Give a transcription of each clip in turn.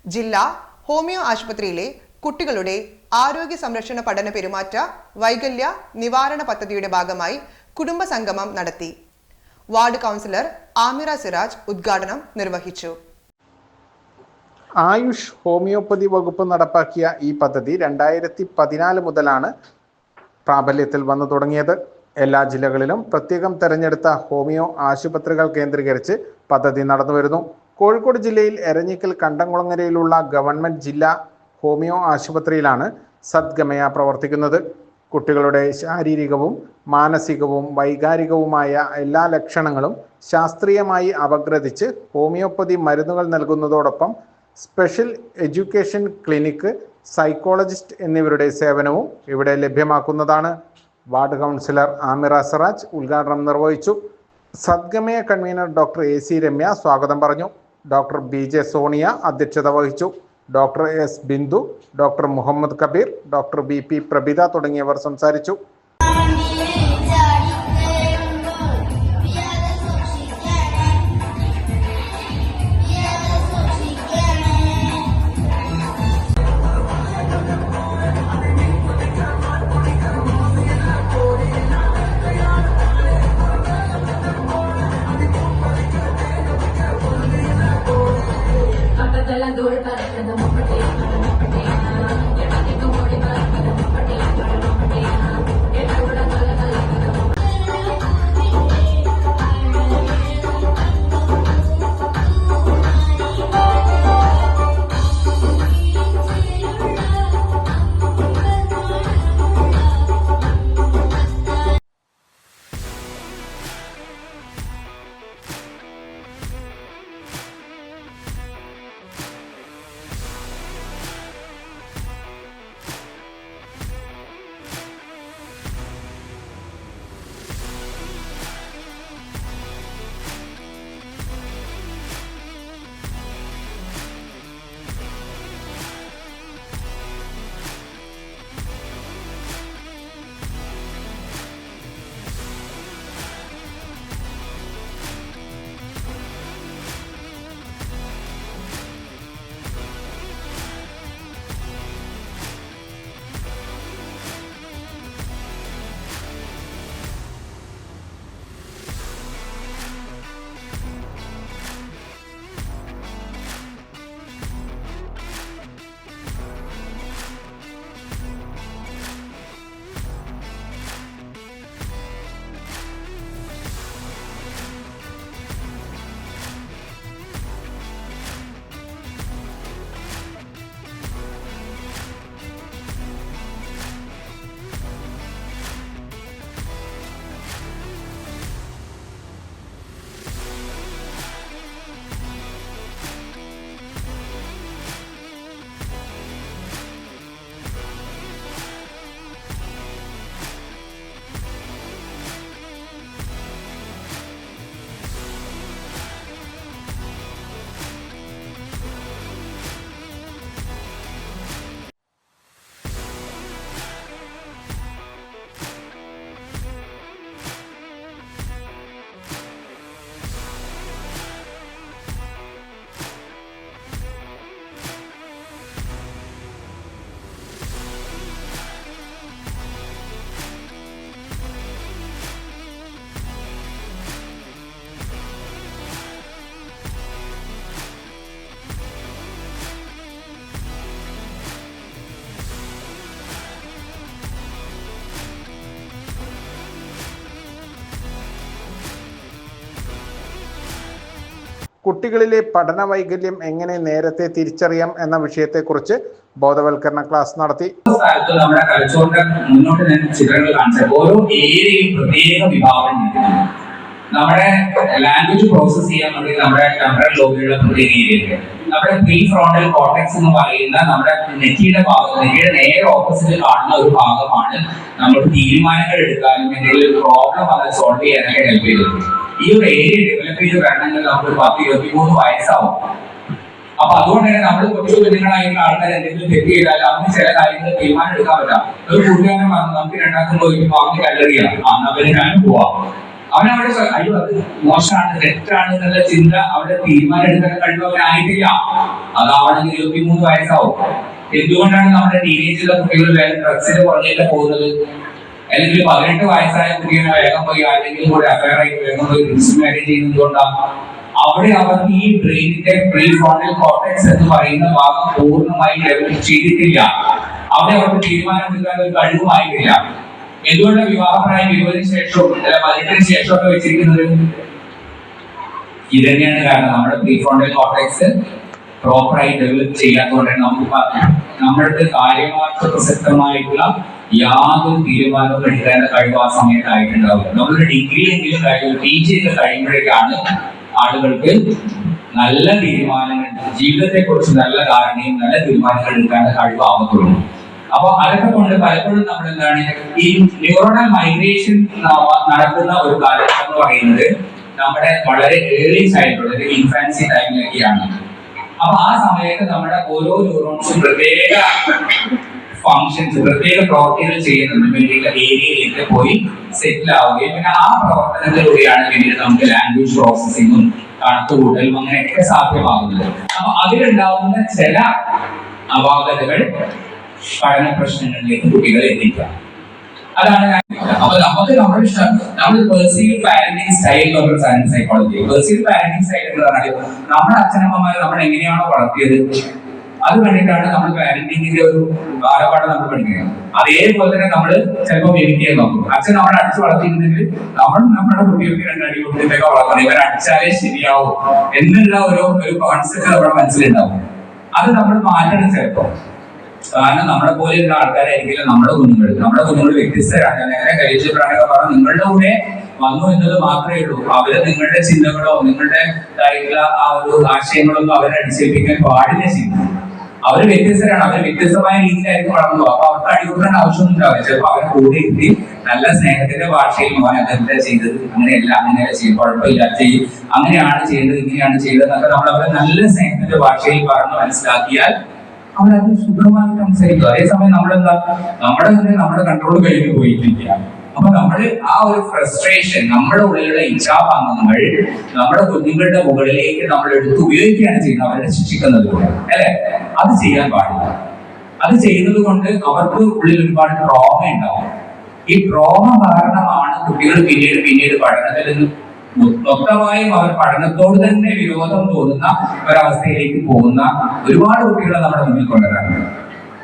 ജില്ലാ ഹോമിയോ ആശുപത്രിയിലെ കുട്ടികളുടെ ആരോഗ്യ സംരക്ഷണ പഠന പെരുമാറ്റ വൈകല്യ നിവാരണ പദ്ധതിയുടെ ഭാഗമായി കുടുംബ സംഗമം നടത്തി. വാർഡ് കൗൺസിലർ ആമിറ സിറാജ് ഉദ്ഘാടനം നിർവഹിച്ചു. ആയുഷ് ഹോമിയോപ്പതി വകുപ്പ് നടപ്പാക്കിയ ഈ പദ്ധതി 2014 മുതലാണ് പ്രാബല്യത്തിൽ വന്നു തുടങ്ങിയത്. എല്ലാ ജില്ലകളിലും പ്രത്യേകം തെരഞ്ഞെടുത്ത ഹോമിയോ ആശുപത്രികൾ കേന്ദ്രീകരിച്ച് പദ്ധതി നടന്നുവരുന്നു. കോഴിക്കോട് ജില്ലയിൽ എരഞ്ഞിക്കൽ കണ്ടംകുളങ്ങരയിലുള്ള ഗവൺമെന്റ് ജില്ലാ ഹോമിയോ ആശുപത്രിയിലാണ് സദ്ഗമയ പ്രവർത്തിക്കുന്നത്. കുട്ടികളുടെ ശാരീരികവും മാനസികവും വൈകാരികവുമായ എല്ലാ ലക്ഷണങ്ങളും ശാസ്ത്രീയമായി അപഗ്രഥിച്ച് ഹോമിയോപ്പതി മരുന്നുകൾ നൽകുന്നതോടൊപ്പം സ്പെഷ്യൽ എഡ്യൂക്കേഷൻ ക്ലിനിക്ക്, സൈക്കോളജിസ്റ്റ് എന്നിവരുടെ സേവനവും ഇവിടെ ലഭ്യമാക്കുന്നതാണ്. വാർഡ് കൗൺസിലർ ആമിറ സിറാജ് ഉദ്ഘാടനം നിർവഹിച്ചു. Sadgamaya convener doctor AC Ramya സ്വാഗതം പറഞ്ഞു. ഡോക്ടർ BJ സോണിയ അധ്യക്ഷത വഹിച്ചു. Doctor S Bindu, doctor Muhammad Kabir, doctor BP Prabhitha തുടങ്ങിയവർ സംസാരിച്ചു. കുട്ടികളിലെ പഠന വൈകല്യം എങ്ങനെ നേരത്തെ തിരിച്ചറിയാം എന്ന വിഷയത്തെക്കുറിച്ച് ബോധവൽക്കരണ ക്ലാസ് നടത്തി. നമ്മുടെ തലച്ചോറിന്റെ മുന്നോട്ട് ഞാൻ ചിത്രങ്ങൾ കാണിച്ചത് ഓരോ ഏരിയയും പ്രത്യേക വിഭാഗം ചെയ്തിട്ടുണ്ട്. നമ്മുടെ ലാംഗ്വേജ് പ്രോസസ് ചെയ്യാൻ വേണ്ടി നമ്മുടെ ടെമ്പറൽ ലോബിലുള്ള പ്രത്യേക ഏരിയ, നമ്മുടെ പ്രീ ഫ്രോണ്ടൽ കോർട്ടെക്സ് എന്ന് പറയുന്ന നമ്മുടെ നെറ്റിയുടെ ഭാഗം, നെറ്റിയുടെ നേരെ ഓപ്പോസിറ്റ് കാണുന്ന ഒരു ഭാഗമാണ് നമ്മൾ തീരുമാനങ്ങൾ എടുക്കാനും എന്തെങ്കിലും പ്രോബ്ലം അത് സോൾവ് ചെയ്യാനൊക്കെ ഹെൽപ്പ് ചെയ്തത്. ഈ ഒരു ഏരിയ ഡെവലപ്പ് ചെയ്ത് വരണമെങ്കിൽ നമുക്ക് 10-23 വയസ്സാവും. അപ്പൊ അതുകൊണ്ട് തന്നെ നമ്മൾ കൊച്ചു കുഞ്ഞുങ്ങളായിട്ടുള്ള ആൾക്കാർ എന്തെങ്കിലും തെറ്റ് ചെയ്താൽ അവന് ചില കാര്യങ്ങൾ തീരുമാനം എടുക്കാൻ പറ്റാം. ഒരു കൂട്ടുകാരൻ പറഞ്ഞു നമുക്ക് 2 പോയിട്ട് അവന് കല്ലെറിയാം, അവന് ഞാനും പോവാം. അവനവിടെ അയ്യോ അത് മോശമാണ് തെറ്റാണ് എന്നുള്ള ചിന്ത അവിടെ തീരുമാനം എടുക്കാൻ കഴിവവനായിട്ടില്ല. അതാവണമെങ്കിൽ 23 വയസ്സാവും. എന്തുകൊണ്ടാണ് നമ്മുടെ ടീനേജിലെ കുട്ടികൾ വേഗം ഡ്രഗ്സിന് പുറകേക്ക് പോകുന്നത്? അല്ലെങ്കിൽ 18 വയസ്സായ കുട്ടികളെ വേഗം പോയി ആരെങ്കിലും കൂടെ അഫയർ ആയിട്ട് വേഗം പോയി മാരേജ് ചെയ്യുന്നത് കൊണ്ടാണ് അവിടെ അവർക്ക് ഈ ബ്രെയിനിന്റെ പ്രീ ഫ്രോണ്ടൽ കോർട്ടെക്സ് എന്ന് പറയുന്ന ഭാഗം പൂർണ്ണമായി ഡെവലപ്പ് ചെയ്തിട്ടില്ല. അവിടെ അവർക്ക് തീരുമാനമെടുക്കാൻ ഒരു കഴിവുമായിട്ടില്ല. എന്തുകൊണ്ട് വിവാഹപ്രായം 20-ന് ശേഷവും അല്ല 18-ന് ശേഷമൊക്കെ വെച്ചിരിക്കുന്നത്? ഇതന്നെയാണ് കാരണം. നമ്മുടെ പ്രീ ഫ്രോണ്ടൽ കോർട്ടെക്സ് പ്രോപ്പറായി ഡെവലപ്പ് ചെയ്യാത്തതുകൊണ്ടാണ് നമ്മൾക്ക് കാര്യമായിട്ട് പ്രസക്തമായിട്ടുള്ള യാതൊരു തീരുമാനവും എടുക്കേണ്ട കഴിവ് ആ സമയത്തായിട്ടുണ്ടാവില്ല. നമ്മളൊരു ഡിഗ്രി എങ്കിലും കഴിയും, PG ഒക്കെ കഴിയുമ്പോഴേക്കാണ് ആളുകൾക്ക് നല്ല തീരുമാനങ്ങൾ, ജീവിതത്തെ കുറിച്ച് നല്ല ധാരണയും നല്ല തീരുമാനങ്ങൾ എടുക്കാൻ കഴിവാകത്തുള്ളൂ. അപ്പൊ അതൊക്കെ കൊണ്ട് പലപ്പോഴും നമ്മൾ എന്താണ് ഈ ന്യൂറോണൽ മൈഗ്രേഷൻ നടക്കുന്ന ഒരു കാലഘട്ടം എന്ന് പറയുന്നത് നമ്മുടെ വളരെ ഏർലി ചൈൽഡ്ഹുഡ്, ഒരു ഇൻഫാൻസി ടൈമിലൊക്കെയാണ്. അപ്പൊ ആ സമയത്ത് നമ്മുടെ ഓരോ ന്യൂറോൺസും പ്രത്യേക ഫങ്ഷൻസ്, പ്രത്യേക പ്രവർത്തികൾ ചെയ്യുന്നതിന് വേണ്ടിയുള്ള ഏരിയയിലേക്ക് പോയി സെറ്റിൽ ആവുകയും പിന്നെ ആ പ്രവർത്തനത്തിലൂടെയാണ് പിന്നീട് നമുക്ക് ലാംഗ്വേജ് പ്രോസസ്സിങ്ങും കണക്കുകൂട്ടലും അങ്ങനെയൊക്കെ സാധ്യമാകുന്നത്. അപ്പൊ അതിലുണ്ടാവുന്ന ചില അപാകതകൾ പഠന പ്രശ്നങ്ങളിലേക്ക് കുട്ടികളെ എത്തിക്കുക. അതാണ് അപ്പൊ നമ്മൾ പെർസീവ് പാരന്റിംഗ് സ്റ്റൈൽ എന്നൊരു സൈക്കോളജി. പെർസീവ് പാരന്റിംഗ് സ്റ്റൈൽ എന്ന് പറഞ്ഞാൽ നമ്മുടെ അച്ഛനമ്മമാർ നമ്മൾ എങ്ങനെയാണോ വളർത്തിയത് അത് കണ്ടിട്ടാണ് നമ്മൾ പാരന്റിങ്ങിന്റെ ഒരു കാലപാഠം നമ്മൾ പഠിക്കുന്നത്. അതേപോലെ തന്നെ നമ്മൾ ചിലപ്പോൾ മിമിക് ചെയ്യാൻ നോക്കും. അച്ഛൻ നമ്മളെ അടിച്ചു വളർത്തിയിരുന്നെങ്കിൽ നമ്മുടെ കുട്ടികൾക്ക് 2 അടി കൊടുത്തിട്ടൊക്കെ വളർത്തണം, ഇവർ അടിച്ചാലേ ശരിയാവും എന്നുള്ള ഒരു കോൺസെപ്റ്റ് നമ്മുടെ മനസ്സിലുണ്ടാവും. അത് നമ്മൾ മാറ്റണം ചിലപ്പോൾ. കാരണം നമ്മളെ പോലെയുള്ള ആൾക്കാരായിരിക്കില്ല നമ്മുടെ കുഞ്ഞുങ്ങൾ വ്യത്യസ്തരാണ്. അങ്ങനെ കഴിച്ചപ്പോഴാണ് പറഞ്ഞാൽ നിങ്ങളുടെ കൂടെ വന്നു എന്നത് മാത്രമേ ഉള്ളൂ. അവര് നിങ്ങളുടെ ചിന്തകളോ നിങ്ങളുടെ ആ ഒരു ആശയങ്ങളൊന്നും അവരെ അടിച്ചേൽപ്പിക്കാൻ പാടില്ല. ചെയ്യുന്നത് അവര് വ്യത്യസ്തരാണ്, അവര് വ്യത്യസ്തമായ രീതിയിലായിരിക്കും വളർന്നു. അപ്പൊ അവർക്ക് അടികൊടുക്കേണ്ട ആവശ്യമൊന്നും ഉണ്ടാവില്ല. ചിലപ്പോൾ അവരെ കൂടെ ഇരുത്തി നല്ല സ്നേഹത്തിന്റെ ഭാഷയിൽ മോൻ അതെന്താ ചെയ്തത്, അങ്ങനെയല്ല അങ്ങനെയല്ല ചെയ്യും, കുഴപ്പമില്ല ചെയ്യും, അങ്ങനെയാണ് ചെയ്തത് ഇങ്ങനെയാണ് ചെയ്തത് എന്നൊക്കെ നമ്മൾ അവരെ നല്ല സ്നേഹത്തിന്റെ ഭാഷയിൽ പറഞ്ഞ് മനസ്സിലാക്കിയാൽ അവരത് സുഖമായിട്ട് സംസാരിക്കും. അതേസമയം നമ്മുടെ കൺട്രോൾ കഴിഞ്ഞ് പോയിട്ടില്ല. അപ്പൊ നമ്മള് ആ ഒരു ഫ്രസ്ട്രേഷൻ, നമ്മുടെ ഉള്ളിലുള്ള ഇച്ഛാഭംഗങ്ങൾ നമ്മുടെ കുഞ്ഞുങ്ങളുടെ മുകളിലേക്ക് നമ്മൾ എടുത്ത് ഉപയോഗിക്കുകയാണ് ചെയ്യുന്നത്, അവരെ ശിക്ഷിക്കുന്നത് കൊണ്ട് അല്ലെ. അത് ചെയ്യാൻ പാടില്ല. അത് ചെയ്യുന്നത് കൊണ്ട് അവർക്ക് ഉള്ളിൽ ഒരുപാട് ട്രോമ ഉണ്ടാവും. ഈ ട്രോമ കാരണമാണ് കുട്ടികൾ പിന്നീട് പഠനത്തിൽ നിന്ന് മൊത്തമായും അവർ പഠനത്തോട് തന്നെ വിരോധം തോന്നുന്ന ഒരവസ്ഥയിലേക്ക് പോകുന്ന ഒരുപാട് കുട്ടികളെ നമ്മുടെ മുന്നിൽ കൊണ്ടുവരാറുണ്ട്.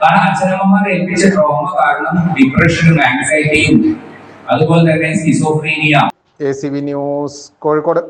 കാരണം അച്ഛനമ്മമാർ ഏൽപ്പിച്ച ട്രോമ കാരണം ഡിപ്രഷനും ആങ്സൈറ്റിയും അതുപോലെ തന്നെ സ്കിസോഫ്രീനിയ. ACV news Kozhikode.